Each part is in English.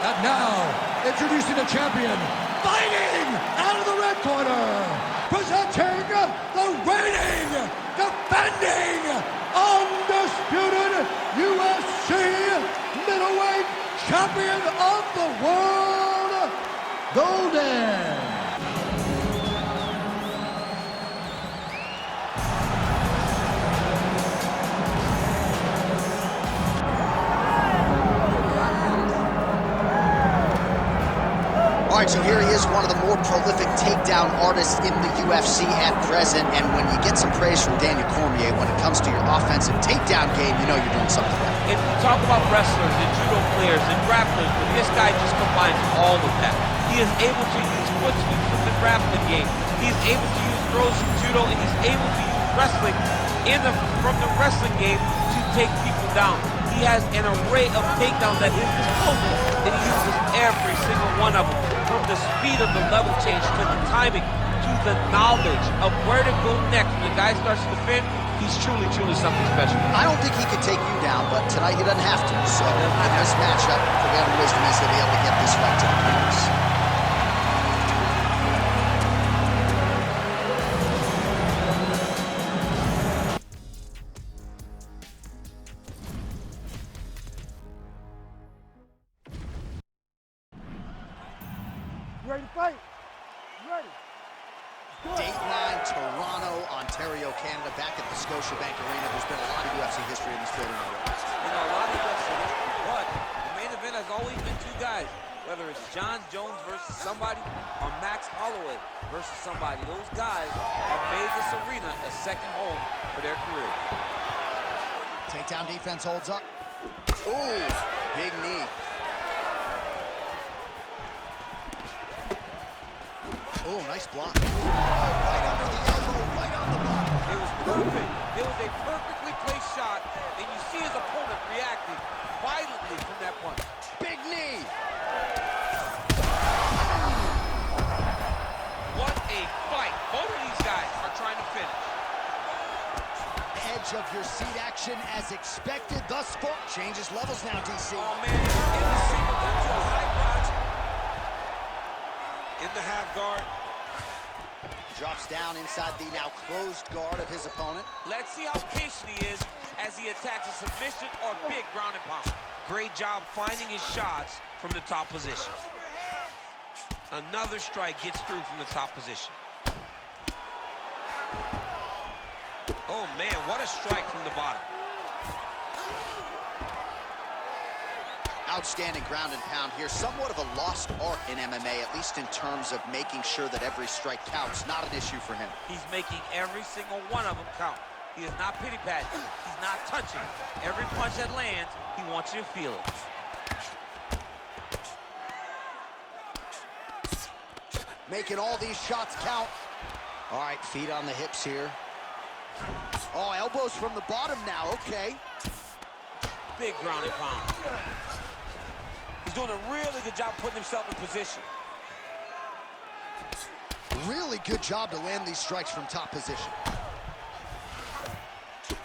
And now, introducing the champion, fighting out of the red corner, presenting the reigning, defending, undisputed UFC middleweight champion of the world, Golden. All right, so here he is, one of the more prolific takedown artists in the UFC at present. And when you get some praise from Daniel Cormier when it comes to your offensive takedown game, you know you're doing something right. If you talk about wrestlers and judo players and grapplers, but this guy just combines all of that. He is able to use foot sweeps from the grappling game. He's able to use throws from judo, and he's able to use wrestling from the wrestling game to take people down. He has an array of takedowns at his disposal, and he uses every single one of them. From the speed of the level change, to the timing, to the knowledge of where to go next. When the guy starts to defend, he's truly something special. I don't think he could take you down, but tonight he doesn't have to. So in this matchup, the way of wisdom is he'll be able to get this fight to the finish. Ready to fight? Ready. Dateline, Toronto, Ontario, Canada, back at the Scotiabank Arena. There's been a lot of UFC history in this building already. You know, a lot of UFC history, but the main event has always been two guys. Whether it's John Jones versus somebody or Max Holloway versus somebody. Those guys have made this arena a second home for their career. Takedown defense holds up. Ooh, big knee. Oh, nice block. Oh, right under the elbow, right on the block. It was perfect. It was a perfectly placed shot, and you see his opponent reacting violently from that punch. Big knee. What a fight. Both of these guys are trying to finish. Edge of your seat action as expected thus far. Changes levels now, DC. Oh, man, in the single into a high crotch. In the half guard. Drops down inside the now closed guard of his opponent. Let's see how patient he is as he attacks a submission or big ground and pound. Great job finding his shots from the top position. Another strike gets through from the top position. Oh man, what a strike from the bottom. Outstanding ground and pound here. Somewhat of a lost art in MMA, at least in terms of making sure that every strike counts. Not an issue for him. He's making every single one of them count. He is not pity-patting. He's not touching. Every punch that lands, he wants you to feel it. Making all these shots count. All right, feet on the hips here. Oh, elbows from the bottom now, okay. Big ground and pound. He's doing a really good job putting himself in position. Really good job to land these strikes from top position.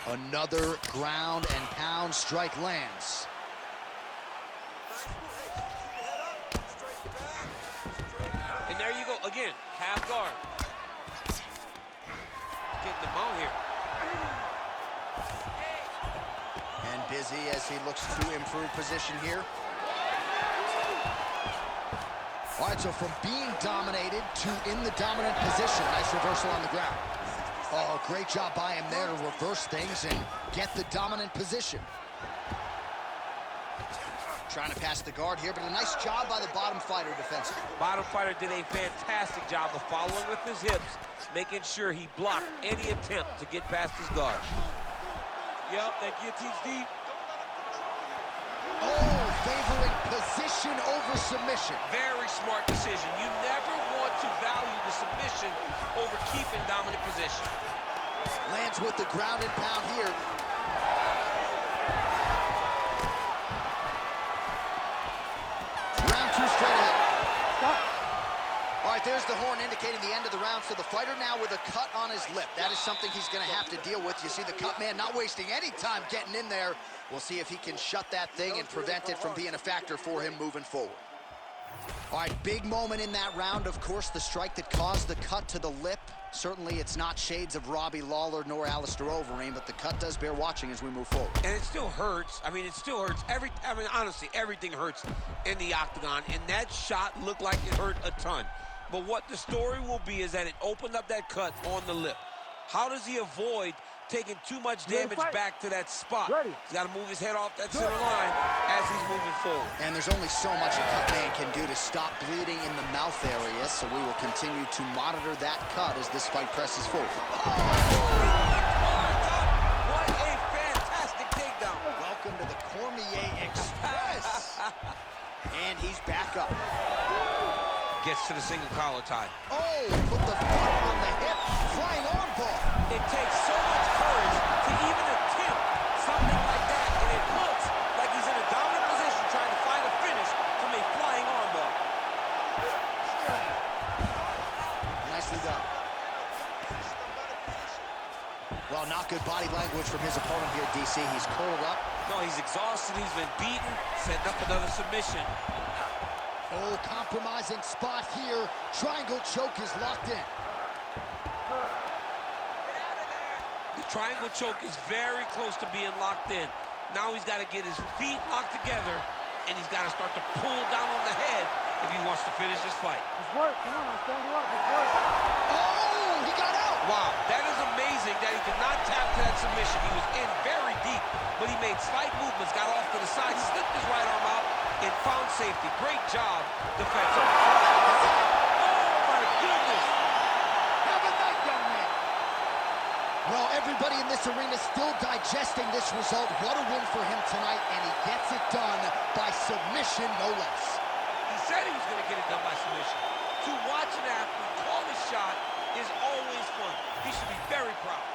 Another ground and pound strike lands. And there you go, again, half guard. Getting the mount here. And busy as he looks to improve position here. All right, so from being dominated to in the dominant position. Nice reversal on the ground. Oh, great job by him there to reverse things and get the dominant position. Trying to pass the guard here, but a nice job by the bottom fighter defensively. Bottom fighter did a fantastic job of following with his hips, making sure he blocked any attempt to get past his guard. Yep, that guillotine's deep. Oh, favoring position over submission. Very smart decision. You never want to value the submission over keeping dominant position. Lands with the ground and pound here. Round two straight ahead. Stop. All right, there's the horn indicating the end of the round. So the fighter now with a cut on his lip. That is something he's going to have to deal with. You see the cut man not wasting any time getting in there. We'll see if he can shut that thing and prevent it from being a factor for him moving forward. All right, big moment in that round, of course, the strike that caused the cut to the lip. Certainly, it's not shades of Robbie Lawler nor Alistair Overeem, but the cut does bear watching as we move forward. And it still hurts. I mean, it still hurts. Honestly, everything hurts in the octagon, and that shot looked like it hurt a ton. But what the story will be is that it opened up that cut on the lip. How does he avoid taking too much damage back to that spot? He's got to move his head off that center line as he's moving forward. And there's only so much a cut man can do to stop bleeding in the mouth area, so we will continue to monitor that cut as this fight presses forward. What a fantastic takedown. Welcome to the Cormier Express. And he's back up. Gets to the single collar tie. Oh, put the foot on the hip. Flying arm bar. It takes so much courage to even attempt something like that, and it looks like he's in a dominant position trying to find a finish from a flying arm bar. Nicely done. Well, not good body language from his opponent here, DC. He's curled up. No, he's exhausted. He's been beaten. Setting up another submission. Oh, compromising spot here. Triangle choke is locked in. The triangle choke is very close to being locked in. Now he's got to get his feet locked together, and he's got to start to pull down on the head if he wants to finish this fight. It's work. Come on, I'll stand you up. It's work. Oh, he got out. Wow, that is amazing that he did not tap to that submission. He was in very deep, but he made slight movements, got off to the side, slipped his right arm out, and found safety. Great job defensively. Oh, my goodness. Have a night, young man. Well, everybody in this arena still digesting this result. What a win for him tonight, and he gets it done by submission, no less. He said he was going to get it done by submission. To watch an athlete call a shot is always fun. He should be very proud.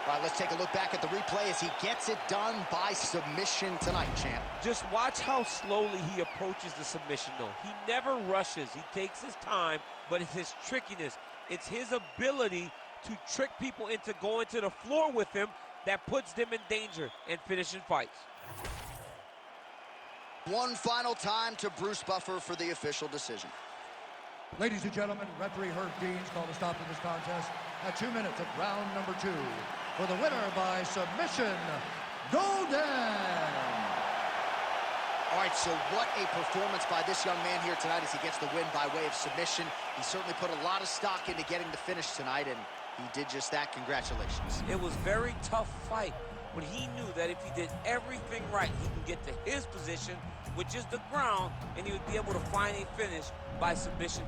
All right, let's take a look back at the replay as he gets it done by submission tonight, champ. Just watch how slowly he approaches the submission, though. He never rushes. He takes his time, but it's his trickiness. It's his ability to trick people into going to the floor with him that puts them in danger and finishing fights. One final time to Bruce Buffer for the official decision. Ladies and gentlemen, referee Herb Deans called a stop to this contest at 2 minutes of round number 2. For the winner by submission, Golden. All right, so what a performance by this young man here tonight as he gets the win by way of submission. He certainly put a lot of stock into getting the finish tonight, and he did just that. Congratulations. It was a very tough fight, but he knew that if he did everything right, he can get to his position, which is the ground, and he would be able to find a finish by submission.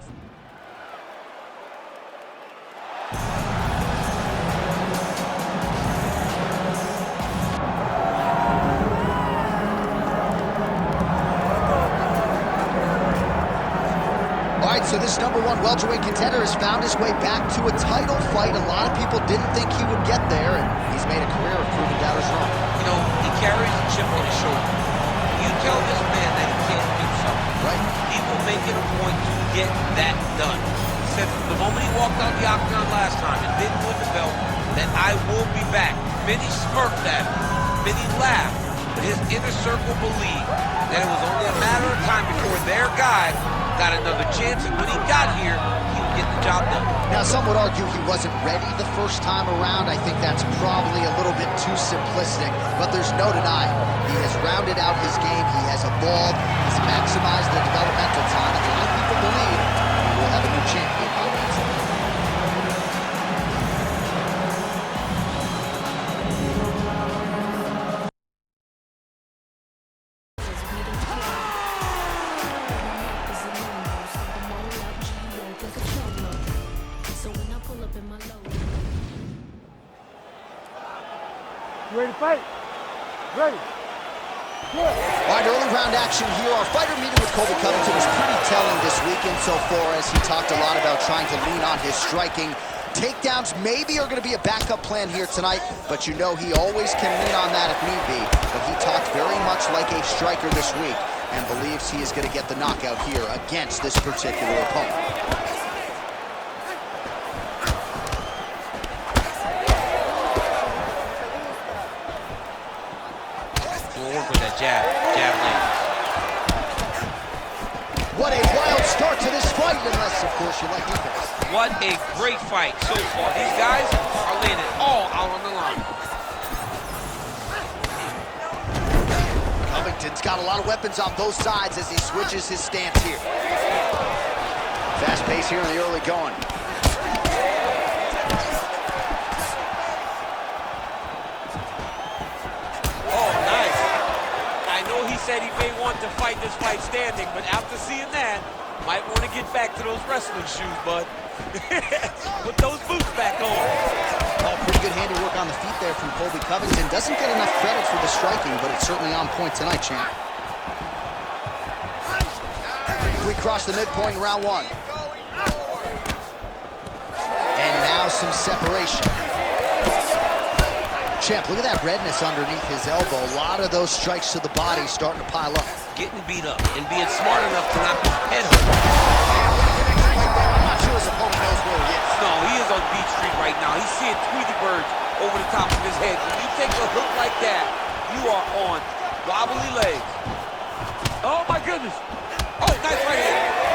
So this #1 welterweight contender has found his way back to a title fight. A lot of people didn't think he would get there, and he's made a career of proving doubters wrong. You know, he carries a chip on his shoulder. You tell this man that he can't do something, right? He will make it a point to get that done. He said from the moment he walked out the octagon last time and didn't win the belt, that I will be back. Many smirked at him, many laughed, but his inner circle believed that it was only a matter of time before their guy got another chance, and when he got here, he would get the job done. Now, some would argue he wasn't ready the first time around. I think that's probably a little bit too simplistic, but there's no denying he has rounded out his game. He has evolved. He's maximized the developmental time. And a lot of people believe we will have a new champion by Wednesday. You ready to fight? Ready. Good. All right, early round action here. Our fighter meeting with Colby Covington was pretty telling this weekend so far as he talked a lot about trying to lean on his striking. Takedowns maybe are going to be a backup plan here tonight, but you know he always can lean on that if need be. But he talked very much like a striker this week and believes he is going to get the knockout here against this particular opponent. jab, jab lands. What a wild start to this fight, unless, of course, you like defense. What a great fight so far. These guys are laying it all out on the line. Covington's got a lot of weapons on both sides as he switches his stance here. Fast pace here in the early going. Oh, nice. I know he said he may want to fight this fight standing, but after seeing that, might want to get back to those wrestling shoes, bud. Put those boots back on. Oh, pretty good handiwork on the feet there from Colby Covington. Doesn't get enough credit for the striking, but it's certainly on point tonight, champ. We cross the midpoint in round one. And now some separation. Champ, look at that redness underneath his elbow. A lot of those strikes to the body starting to pile up. Getting beat up and being smart enough to not be head hurt. I'm not sure his opponent knows where he is. No, he is on Beach Street right now. He's seeing Tweety birds over the top of his head. When you take a hook like that, you are on wobbly legs. Oh, my goodness. Oh, nice right hand.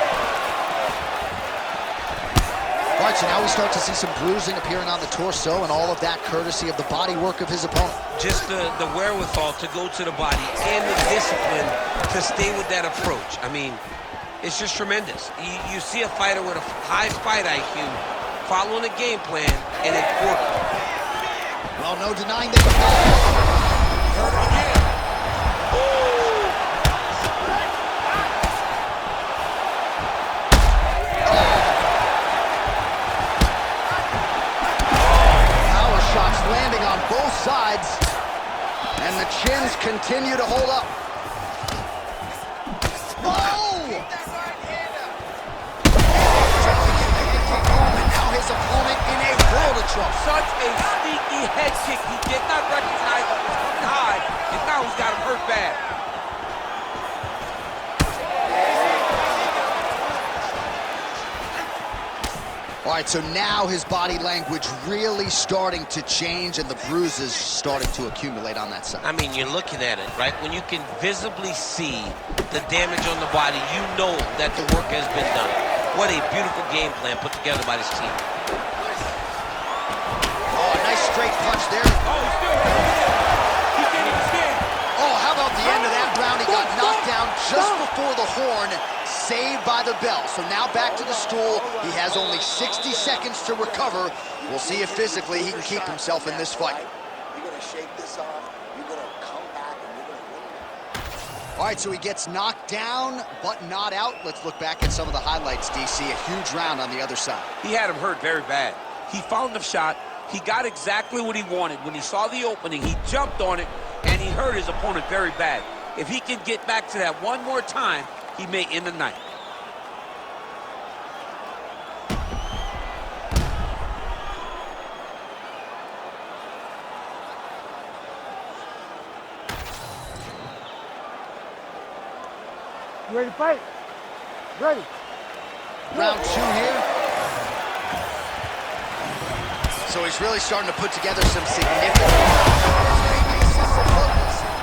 All right, so now we start to see some bruising appearing on the torso, and all of that courtesy of the body work of his opponent. Just the wherewithal to go to the body and the discipline to stay with that approach. I mean, it's just tremendous. You see a fighter with a high fight IQ following a game plan, and it's working. Well, no denying that. Hurt again. Landing on both sides, and the chins continue to hold up. Oh! And now his opponent in a world of trouble. Such a sneaky head kick. He did not recognize it was coming high, and now he's got him hurt bad. All right, so now his body language really starting to change, and the bruises starting to accumulate on that side. I mean, you're looking at it, right? When you can visibly see the damage on the body, you know that the work has been done. What a beautiful game plan put together by this team. Oh, a nice straight punch there. Oh, he's still he can't even stand. Oh, how about the end of that round? He got knocked down just before the horn. Saved by the bell. So now back to the stool. He has only 60 seconds to recover. We'll see if physically he can keep himself in this fight. You're going to shake this off. You're going to come back and you're going to win. All right, so he gets knocked down, but not out. Let's look back at some of the highlights, DC. A huge round on the other side. He had him hurt very bad. He found the shot. He got exactly what he wanted. When he saw the opening, he jumped on it, and he hurt his opponent very bad. If he can get back to that one more time, he may end the night. You ready to fight? Ready. Round two here. So he's really starting to put together some significant...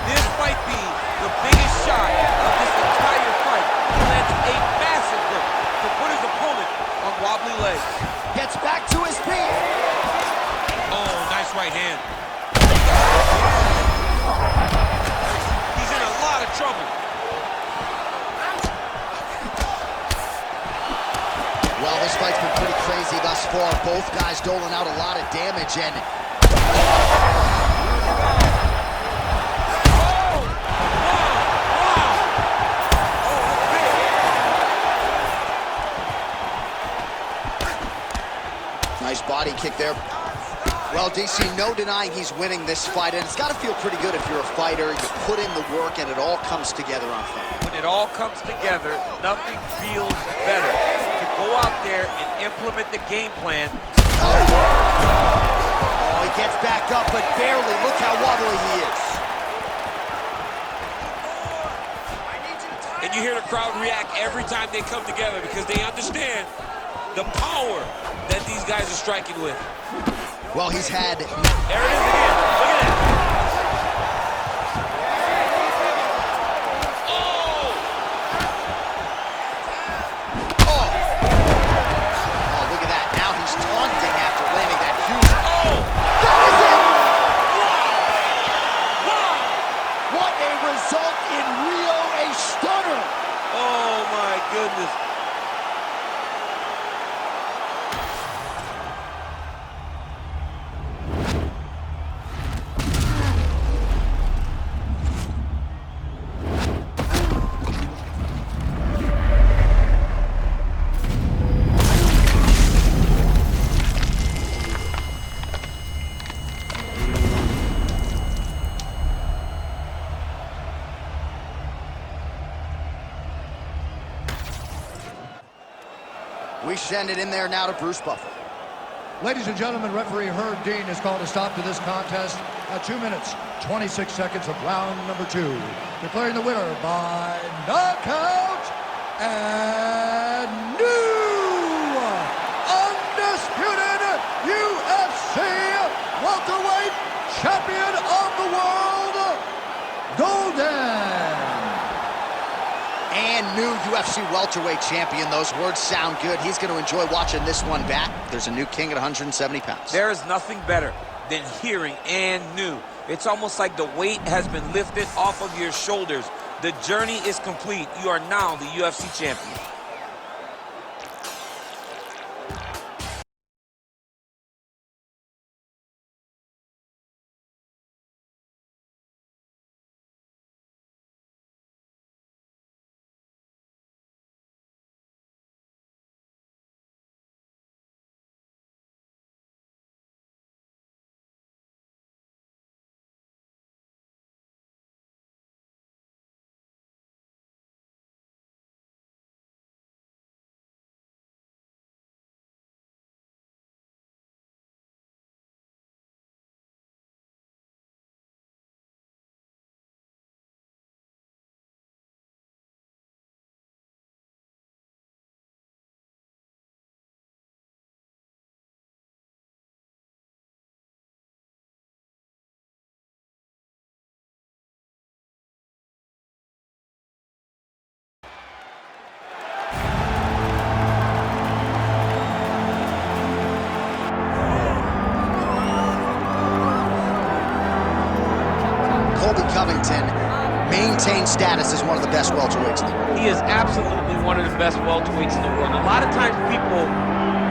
This might be the biggest shot of this entire fight. He lands a massive hook to put his opponent on wobbly legs. Gets back to his feet. Oh, nice right hand. He's in a lot of trouble. Well, this fight's been pretty crazy thus far. Both guys doling out a lot of damage, and... Nice body kick there. Well, DC, no denying he's winning this fight, and it's got to feel pretty good if you're a fighter. You put in the work, and it all comes together on fight. When it all comes together, nothing feels better. To go out there and implement the game plan. Oh, he gets back up, but barely. Look how wobbly he is. And you hear the crowd react every time they come together because they understand the power that these guys are striking with. Well, he's had... There it is again. Look at that. goodness. We send it in there now to Bruce Buffer. Ladies and gentlemen, referee Herb Dean has called a stop to this contest at 2 minutes, 26 seconds of round number 2. Declaring the winner by knockout and new undisputed UFC welterweight champion of the world, Golden. And new UFC welterweight champion. Those words sound good. He's going to enjoy watching this one back. There's a new king at 170 pounds. There is nothing better than hearing "and new." It's almost like the weight has been lifted off of your shoulders. The journey is complete. You are now the UFC champion. Covington maintains status as one of the best welterweights in the world. He is absolutely one of the best welterweights in the world. A lot of times people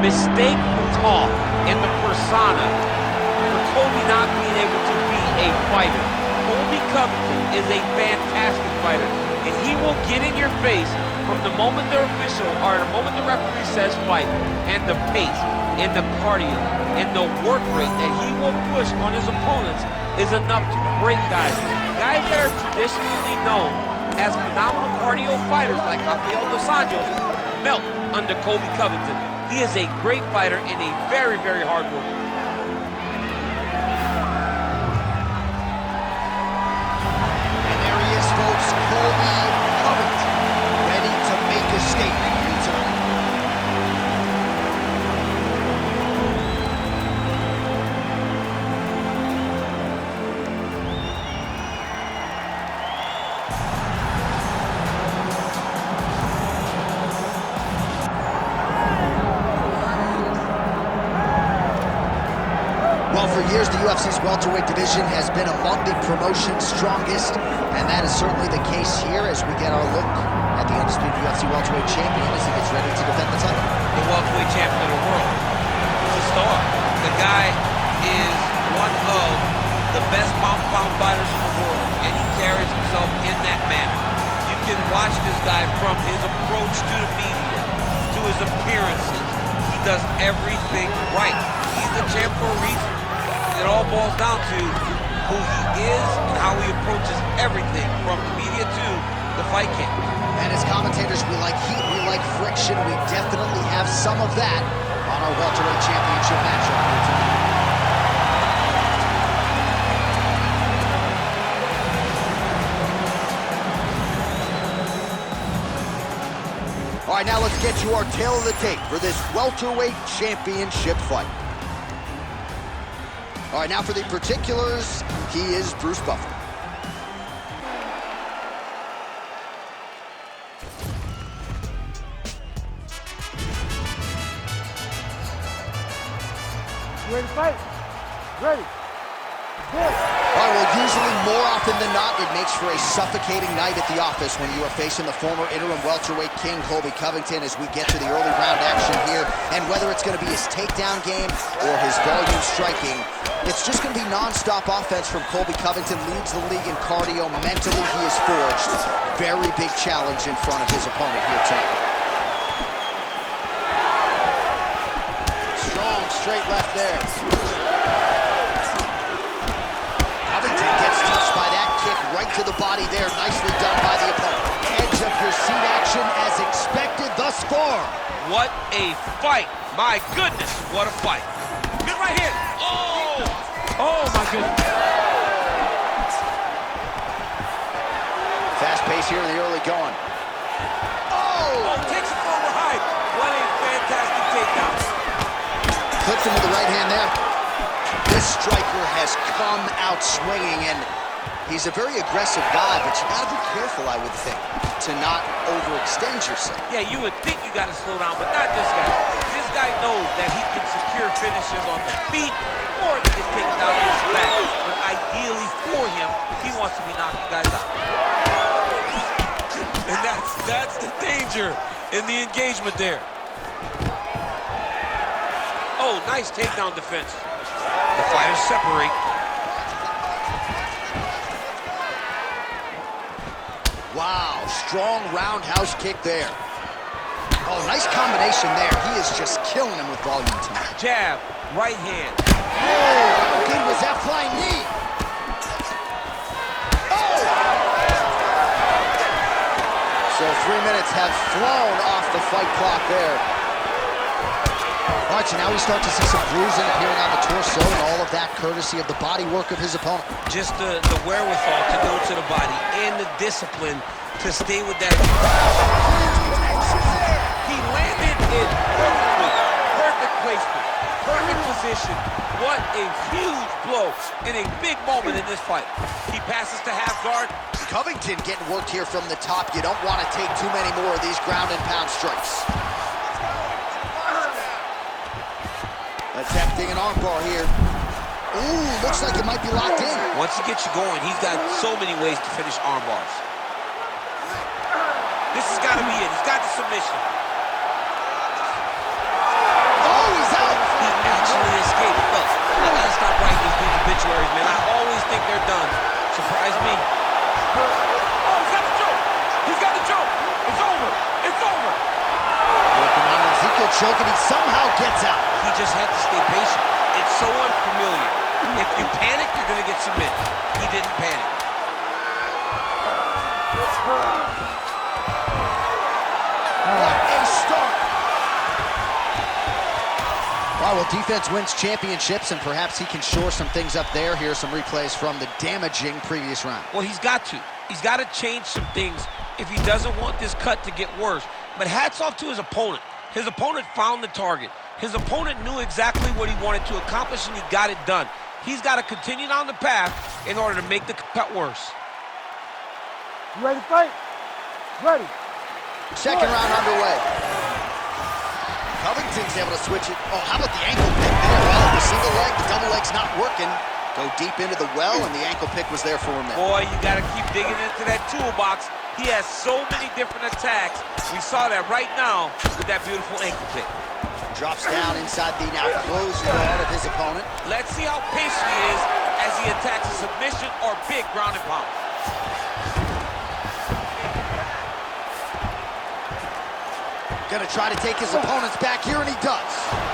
mistake the talk and the persona for Colby not being able to be a fighter. Colby Covington is a fantastic fighter, and he will get in your face from the moment the official, or the moment the referee says fight, and the pace, and the cardio, and the work rate that he will push on his opponents is enough to break guys. Guys that are traditionally known as phenomenal cardio fighters like Rafael dos Anjos melt under Colby Covington. He is a great fighter and a very, very hard worker. And there he is, folks, Colby Covington, ready to make a statement here tonight. Well, for years, the UFC's welterweight division has been among the promotion's strongest, and that is certainly the case here as we get our look at the undisputed UFC welterweight champion as he gets ready to defend the title. The welterweight champion of the world. He's a star. The guy is one of the best pound-for-pound fighters in the world, and he carries himself in that manner. You can watch this guy from his approach to the media, to his appearances. He does everything right. He's the champ for a reason. It all boils down to who he is and how he approaches everything from the media to the fight camp. And as commentators, we like heat, we like friction. We definitely have some of that on our welterweight championship matchup here tonight. All right, now let's get to our tail of the tape for this welterweight championship fight. All right, now for the particulars, he is Bruce Buffer. You ready to fight? Ready. All right, well, usually more often than not, it makes for a suffocating night at the office when you are facing the former interim welterweight king, Colby Covington, as we get to the early round action here. And whether it's going to be his takedown game or his volume striking, it's just going to be non-stop offense from Colby Covington. Leads the league in cardio. Mentally, he is forged. Very big challenge in front of his opponent here tonight. Strong straight left there. Covington gets touched by that kick right to the body there. Nicely done by the opponent. Edge of your seat action as expected thus far. What a fight. My goodness, what a fight. Good right hand. Oh! Oh, my goodness. Fast pace here in the early going. Oh, takes it forward high. What a fantastic takedown. Clips him with the right hand there. This striker has come out swinging, and he's a very aggressive guy, but you gotta be careful, I would think, to not overextend yourself. Yeah, you would think you gotta slow down, but not this guy. This guy knows that he can secure finishes on the feet or he can take down his back. But ideally for him, he wants to be knocking guys out. And that's the danger in the engagement there. Oh, nice takedown defense. The fighters separate. Wow, strong roundhouse kick there. Oh, nice combination there. He is just killing him with volume tonight. Jab, right hand. Oh, how good was that flying knee? Oh! So 3 minutes have flown off the fight clock there. Watch, now we start to see some bruising appearing on the torso, and all of that courtesy of the body work of his opponent. Just the wherewithal to go to the body and the discipline to stay with that. He landed it perfectly. Perfect placement. Perfect position. What a huge blow in a big moment in this fight. He passes to half guard. Covington getting worked here from the top. You don't want to take too many more of these ground and pound strikes. Attempting an armbar here. Ooh, looks like it might be locked in. Once he gets you going, he's got so many ways to finish armbars. This has got to be it. He's got the submission. Oh, he's out. He actually escaped. Look, I gotta stop writing these dudes obituaries, man. I always think they're done. Surprise me. Oh, he's got the choke. He's got the choke. It's over. It's over. Working on Ezekiel choke, and he somehow gets out. He just had to stay patient. It's so unfamiliar. If you panic, you're going to get submitted. He didn't panic. What a start. Wow, well, defense wins championships, and perhaps he can shore some things up there. Here are some replays from the damaging previous round. Well, he's got to. He's got to change some things if he doesn't want this cut to get worse. But hats off to his opponent. His opponent found the target. His opponent knew exactly what he wanted to accomplish, and he got it done. He's got to continue down the path in order to make the cut worse. You ready to fight? Ready. Second round underway. Covington's able to switch it. Oh, how about the ankle pick there? Well, the single leg, the double leg's not working. Go deep into the well, and the ankle pick was there for him there. Boy, you got to keep digging into that toolbox. He has so many different attacks. We saw that right now with that beautiful ankle pick. Drops down inside the now closed guard of his opponent. Let's see how patient he is as he attacks a submission or big ground and pound. Gonna try to take his opponents back here, and he does.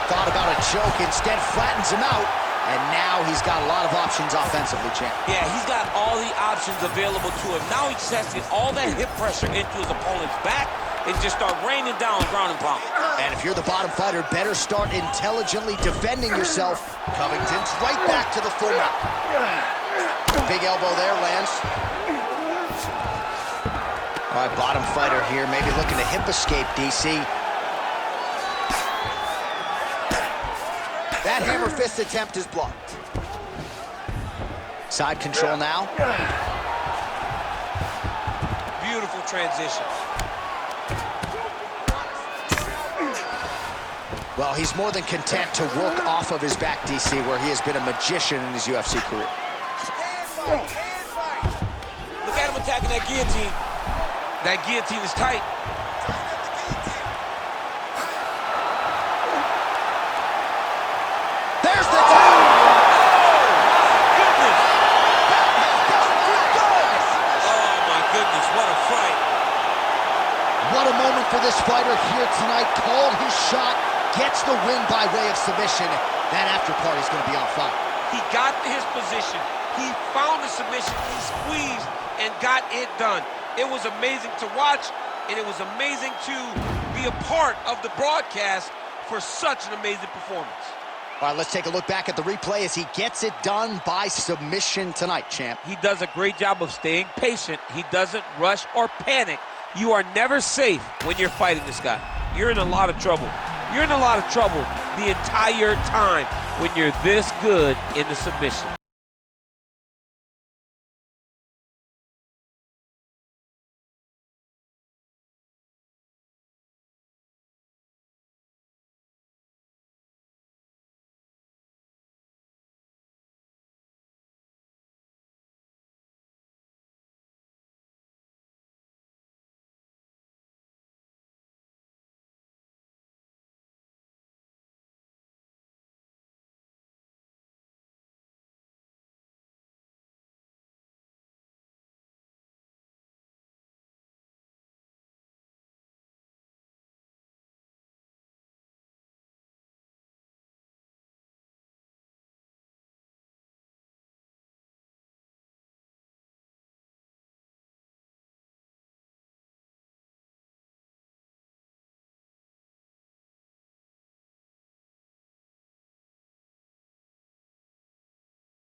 Thought about a choke, instead flattens him out, and now he's got a lot of options offensively, champ. Yeah, he's got all the options available to him. Now he just has to get all that hip pressure into his opponent's back and just start raining down ground and pound. And if you're the bottom fighter, better start intelligently defending yourself. Covington's right back to the full mount. Big elbow there, lands. All right, bottom fighter here, maybe looking to hip escape, DC. That hammer fist attempt is blocked. Side control now. Beautiful transition. Well, he's more than content to work off of his back, DC, where he has been a magician in his UFC career. Look at him attacking that guillotine. That guillotine is tight. There's the Oh, my goodness, what a fight. What a moment for this fighter here tonight. Called his shot, gets the win by way of submission. That after party's going to be on fire. He got to his position. He found the submission. He squeezed and got it done. It was amazing to watch, and it was amazing to be a part of the broadcast for such an amazing performance. All right, let's take a look back at the replay as he gets it done by submission tonight, champ. He does a great job of staying patient. He doesn't rush or panic. You are never safe when you're fighting this guy. You're in a lot of trouble. You're in a lot of trouble the entire time when you're this good in the submission.